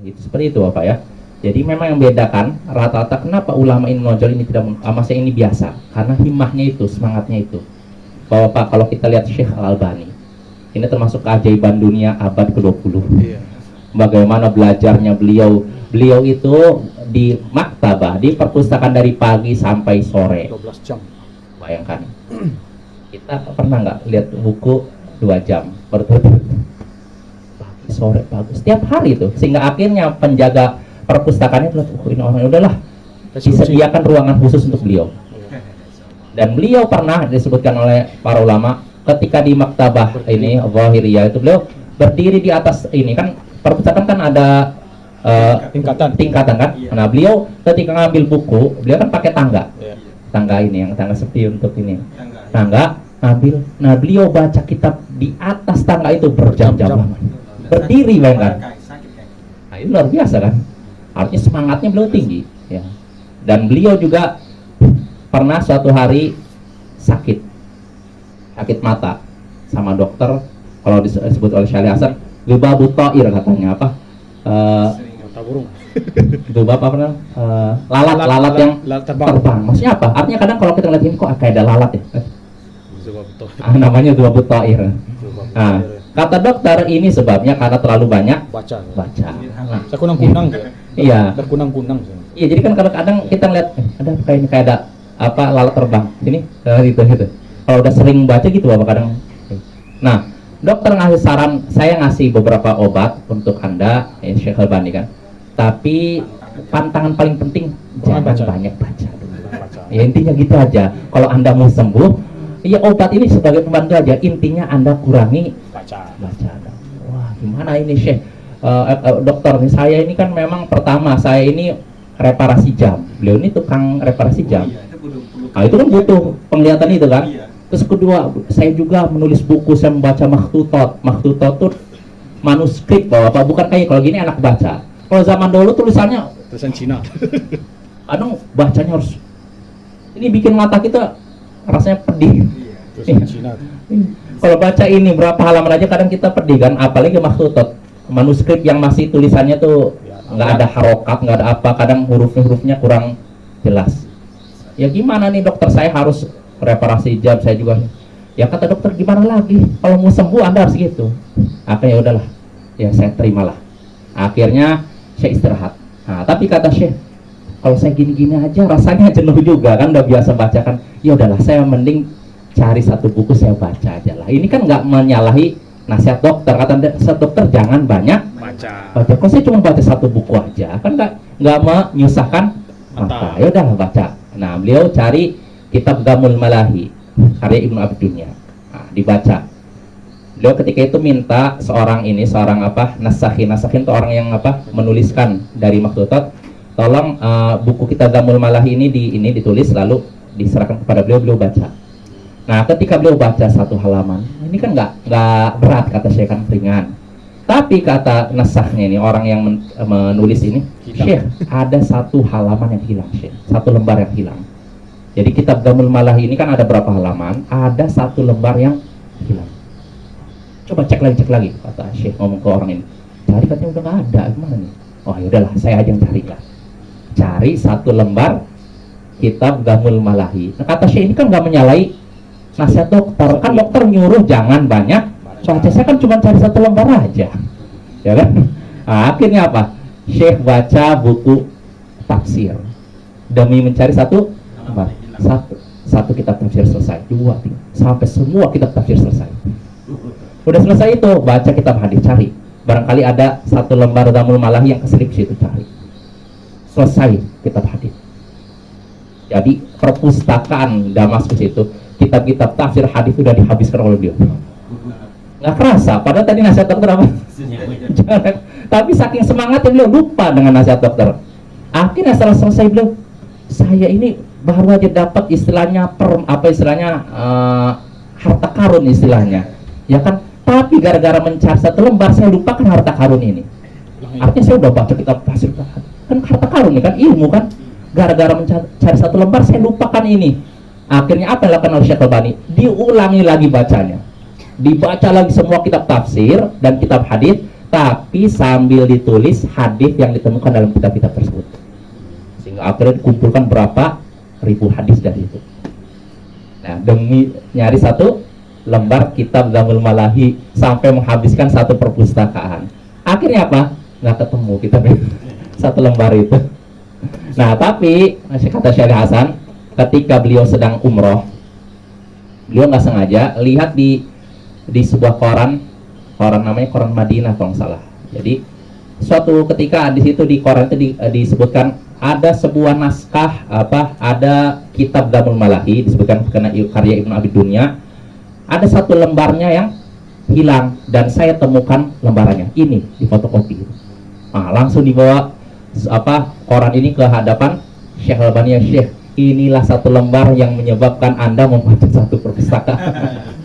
Gitu, seperti itu Bapak ya. Jadi memang yang bedakan rata-rata kenapa ulama ini menonjol ini tidak masa ini biasa, karena himmahnya itu, semangatnya itu. Bapak kalau kita lihat Syekh Al-Albani, ini termasuk keajaiban dunia abad ke-20. Bagaimana belajarnya beliau itu di maktabah, di perpustakaan dari pagi sampai sore 12 jam. Bayangkan, kita pernah nggak lihat buku 2 jam berturut-turut, pagi sore pagi setiap hari itu, sehingga akhirnya penjaga perpustakaannya itu ini orang udahlah disediakan ruangan khusus untuk beliau. Dan beliau pernah disebutkan oleh para ulama ketika di maktabah ini Zahiriyah itu beliau berdiri di atas ini kan perpustakaan kan ada tingkatan kan. Nah beliau ketika ngambil buku beliau kan pakai tangga ini yang tangga seperti untuk ini tangga ngambil. Nah beliau baca kitab di atas tangga itu berjam-jam berdiri bayangkan. Nah itu luar biasa kan, artinya semangatnya beliau tinggi ya. Dan beliau juga pernah suatu hari sakit mata sama dokter, kalau disebut oleh Syalih Hasan Lubabu Ta'ir katanya apa? Itu bapak pernah lalat yang terbang. Maksudnya apa? Artinya kadang kalau kita ngeliatin kok kayak ada lalat ya. Namanya Lubabu Ta'ir. Nah, kata dokter ini sebabnya karena terlalu banyak baca. Nah, saya kunang-kunang ya. Iya. Berkunang-kunang. Iya, jadi kan kadang-kadang kita ngeliat ada kayak ada apa lalat terbang ini gitu. Kalau udah sering baca gitu bapak kadang. Nah, dokter ngasih saran, saya ngasih beberapa obat untuk Anda, Syekh Albani kan. Tapi pantangan paling penting jangan banyak baca. Ya intinya gitu aja. Kalau Anda mau sembuh, ya obat ini sebagai pembantu aja. Intinya Anda kurangi baca. Wah, gimana ini Syekh? Dokter nih, saya ini kan memang pertama saya ini reparasi jam. Beliau ini tukang reparasi jam. Nah, itu kan butuh penglihatan itu kan. Terus kedua, saya juga menulis buku, saya membaca makhtutot. Makhtutot itu manuskrip Bapak, bukan kayak kalau gini anak baca. Kalau zaman dulu tulisannya tulisan Cina. Kadang bacanya harus ini bikin mata kita rasanya pedih. Tulisan Cina. Kalau baca ini berapa halaman aja kadang kita pedih kan, apalagi makhtutot. Manuskrip yang masih tulisannya tuh nggak ada harokat, nggak ada apa, kadang hurufnya kurang jelas. Ya gimana nih dokter, saya harus reparasi jam, saya juga. Ya kata dokter gimana lagi, kalau mau sembuh Anda harus gitu. Akhirnya udahlah, ya saya terimalah. Akhirnya saya istirahat. Nah tapi kata Syekh, kalau saya gini-gini aja rasanya jenuh juga kan, udah biasa baca kan. Ya udahlah, saya mending cari satu buku saya baca aja lah. Ini kan nggak menyalahi nasihat dokter, kata dokter jangan banyak baca. Kok saya cuma baca satu buku aja, kan nggak menyusahkan mata. Ya udahlah baca. Nah beliau cari kitab Gamul Malahi karya Ibnu Abi Dunya. Nah, dibaca. Beliau ketika itu minta seorang nasakhin itu orang yang menuliskan dari makhtutot, tolong buku kitab Gamul Malahi ini ditulis lalu diserahkan kepada beliau baca. Nah ketika beliau baca satu halaman, ini kan nggak berat kata Syekh, kan ringan. Tapi kata nasakhnya ini, orang yang menulis ini, Syekh ada satu halaman yang hilang Syekh, satu lembar yang hilang. Jadi kitab Gamul Malahi ini kan ada berapa halaman, ada satu lembar yang hilang. Coba cek lagi kata Syekh ngomong ke orang ini. Cari katanya udah nggak ada, gimana nih? Oh ya udahlah, saya aja yang cari lah. Cari satu lembar kitab Gamul Malahi. Nah kata Syekh ini kan nggak menyalahi nasihat dokter, kan dokter nyuruh jangan banyak baca, saya kan cuma cari satu lembar aja, ya kan? Nah, akhirnya apa? Syekh baca buku tafsir demi mencari satu lembar. Satu kitab tafsir selesai, 2, 3, sampai semua kitab tafsir selesai. Udah selesai itu, baca kitab hadis, cari barangkali ada satu lembar Gamul Malahi yang keselip situ, cari. Selesai kitab hadis. Jadi perpustakaan Damaskus itu kitab-kitab tafsir hadis sudah dihabiskan oleh dia. Nggak kerasa, padahal tadi nasihat dokter apa? Jangan. Tapi saking semangatnya beliau lupa dengan nasihat dokter. Akhirnya setelah selesai beliau, saya ini baru aja dapat istilahnya harta karun istilahnya, ya kan? Tapi gara-gara mencari satu lembar saya lupakan harta karun ini. Artinya saya udah baca kitab tafsir kan harta karun ini kan ilmu kan. Gara-gara mencari satu lembar saya lupakan ini. Akhirnya apa yang dilakukan oleh Syekh Albani? Diulangi lagi bacanya, dibaca lagi semua kitab tafsir dan kitab hadis, tapi sambil ditulis hadis yang ditemukan dalam kitab-kitab tersebut, sehingga akhirnya dikumpulkan berapa ribu hadis dari itu. Nah, demi nyari satu lembar kitab Dzamul Malahi sampai menghabiskan satu perpustakaan. Akhirnya apa? Nggak ketemu kitab satu lembar itu. Nah, tapi masih kata Syekh Hasan, ketika beliau sedang umroh, beliau nggak sengaja lihat di sebuah koran namanya koran Madinah kalau nggak salah. Jadi suatu ketika di situ di koran itu disebutkan ada sebuah naskah ada kitab Dzamul Malahi, disebutkan karya Ibnu Abi Dunya, ada satu lembarnya yang hilang dan saya temukan lembarannya ini di fotokopi. Nah, langsung dibawa koran ini ke hadapan Syekh Albani. Ya Syekh, inilah satu lembar yang menyebabkan Anda membaca satu perpustakaan.